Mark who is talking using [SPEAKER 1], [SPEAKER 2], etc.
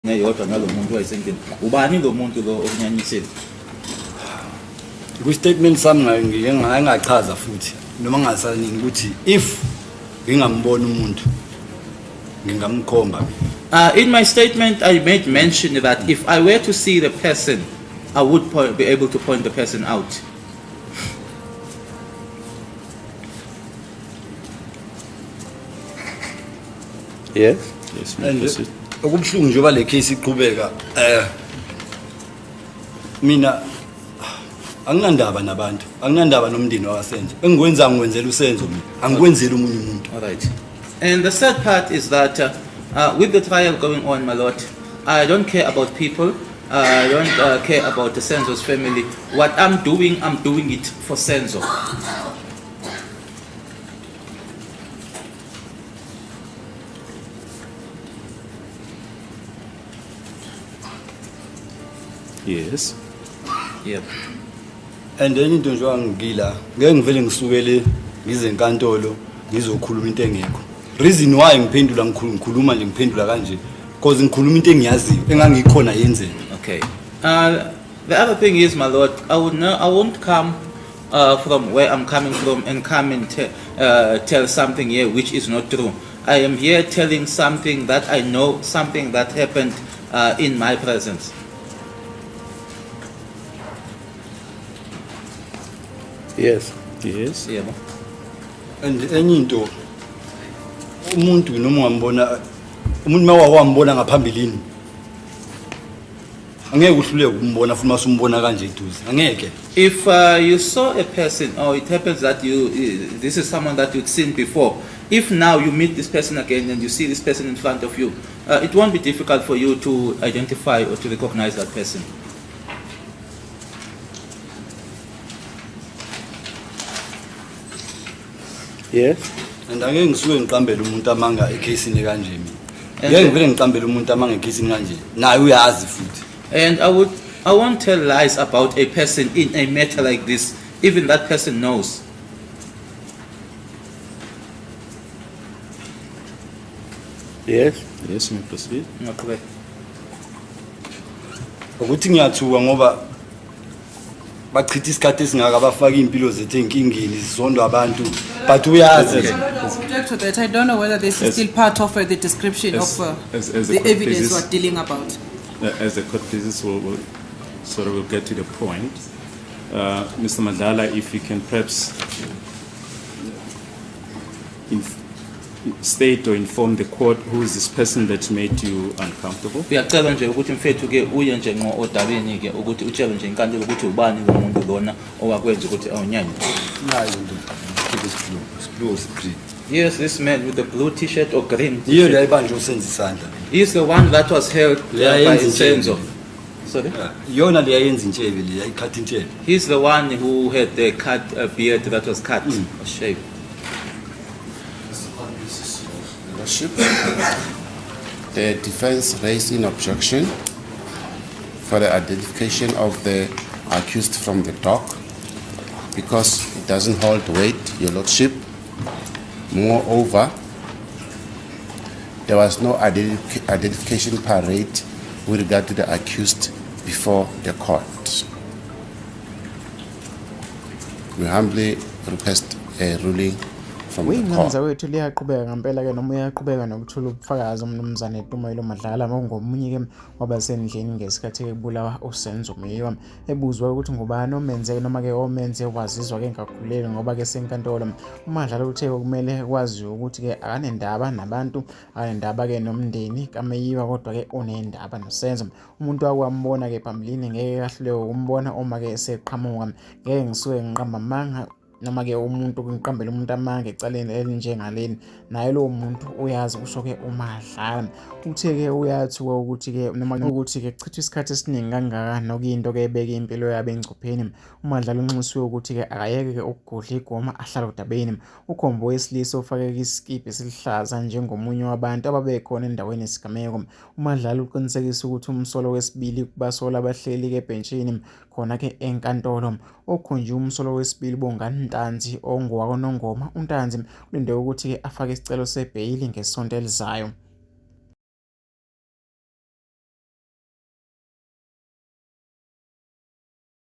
[SPEAKER 1] ngeyodwa nalo muntu wayesenkini ubani lo muntu lo okunyanyisile
[SPEAKER 2] ku-statement sami ngachaza futhi noma ngasaningi ukuthi if ngingambona umuntu ngingamkhomba.
[SPEAKER 1] In my statement I made mention that if I were to see the person I would be able to point the person out.
[SPEAKER 2] Yes. Yes. Okubuhlungu njengoba le case iqhubeka mina anginandaba nabantu anginandaba nomndeni wakasenzo engikwenza ngikwenzela usenzo mina angikwenzeli umunye umuntu.
[SPEAKER 1] All right. And the sad part is that with the trial going on, my lord, I don't care about people. I don't care about the Senzo's family. What I'm doing it for Senzo.
[SPEAKER 3] Yes.
[SPEAKER 1] Yep.
[SPEAKER 2] And then into nje wangigila ngeke ngivele ngisukele ngize enkantolo ngizokhuluma into engekho. Reason why ngiphendula ngikhuluma nje ngiphendula kanje because ngikhuluma into engiyaziyo engangikhona yenzeni.
[SPEAKER 1] Okay. The other thing is, my lord, I won't come from where I'm coming from and come and tell something here which is not true. I am here telling something that I know, something that happened in my presence.
[SPEAKER 2] Yes.
[SPEAKER 3] Yes.
[SPEAKER 1] Yeah.
[SPEAKER 2] And enye into umuntu noma ungambona umuntu mawawambona ngaphambilini angeke uhluleke ukumbona futhi masumbona kanje eduze angeke.
[SPEAKER 1] If you saw a person or it happens that this is someone that you'd seen before, if now you meet this person again and you see this person in front of you, it won't be difficult for you to identify or to recognize that person.
[SPEAKER 2] Yes. And angeke ngisuke ngiqambele umuntu amanga ecase kanje mina. Ngeke ngivele ngiqambele umuntu amanga ecase kanje. Naye uyazi futhi.
[SPEAKER 1] And I won't tell lies about a person in a matter like this. Even that person knows.
[SPEAKER 2] Yes.
[SPEAKER 3] Yes, you may proceed.
[SPEAKER 1] Okay.
[SPEAKER 2] Ukuthi ngiyathuka ngoba bachitha isikhathi esingaka abafaka impilo zethu enkingeni sizondwa abantu but uyazi.
[SPEAKER 4] Object to that. I don't know whether this is still part of the description of the evidence we're dealing about.
[SPEAKER 3] As the court cases will sort of will get to the point. Mr. Madala, if you can perhaps state or inform the court who is this person that made you uncomfortable.
[SPEAKER 1] Uyacela nje ukuthi mfethu ke uye nje ngo odabeni ke ukuthi utshele nje inkantolo ukuthi ubani lo muntu lona owakwenza ukuthi awunyanye.
[SPEAKER 2] Nayo this blue green.
[SPEAKER 1] Yes, this man with the blue t-shirt or green.
[SPEAKER 2] Yiyo la ibanje usenza isandla.
[SPEAKER 1] He's the one that was held by Senzo. Sorry?
[SPEAKER 2] Yona le yayenza intshebe le yayikhatha intshebe.
[SPEAKER 1] He's the one who had the cut beard that was cut or shaved.
[SPEAKER 5] The defense raised in objection for the identification of the accused from the dock because it doesn't hold weight, Your Lordship. Moreover, there was no identification parade with regard to the accused before the court. We humbly request a ruling from the court.
[SPEAKER 6] Uyinqanza wethu liyaqhubeka ngempela ke noma uyaqhubeka nokuthula ubufakazi umnumzane Tumayelo Madlala ngomunye ke wabasendlini ngesikhathi ekubulawa uSenzo Meyiwa ebuzwa ukuthi ngubani omenze noma ke omenze wazizwa ke ngakhulele ngoba ke senkantolo uMadlala uthe kumele kwazi ukuthi ke akanendaba nabantu akanendaba ke nomndeni kaMeyiwa kodwa ke unendaba noSenzo umuntu akwambona ke phambilini ngeke kahlule ukumbona uma ke eseqhamuka ngeke ngisuke ngiqamba amanga noma ke umuntu kungiqambela umuntu amanga ecaleni elinjengaleni naye lo muntu uyazi kusho ke uMadlala uthe ke uyathuka ukuthi ke noma ukuthi ke chitha isikhathi esiningi kangaka nokuyinto ke ebeka impilo yabe engcupheni uMadlala unxusiwe ukuthi ke akayeke ke ukugudla igoma ahlala udabeni ukhomba wesilisa ufake iskipi esilihlaza njengomunye wabantu ababekhona endaweni esigameko uMadlala uqinisekisa ukuthi umsolo wesibili kubasolwa abahleli ke ebhenchini khona ke enkantolo okhonje umsolo wesibili bongani Ntanzi ongowakwaNongoma uNtanzi ulinde ukuthi ke afake isicelo sebhayili ngesonto elizayo.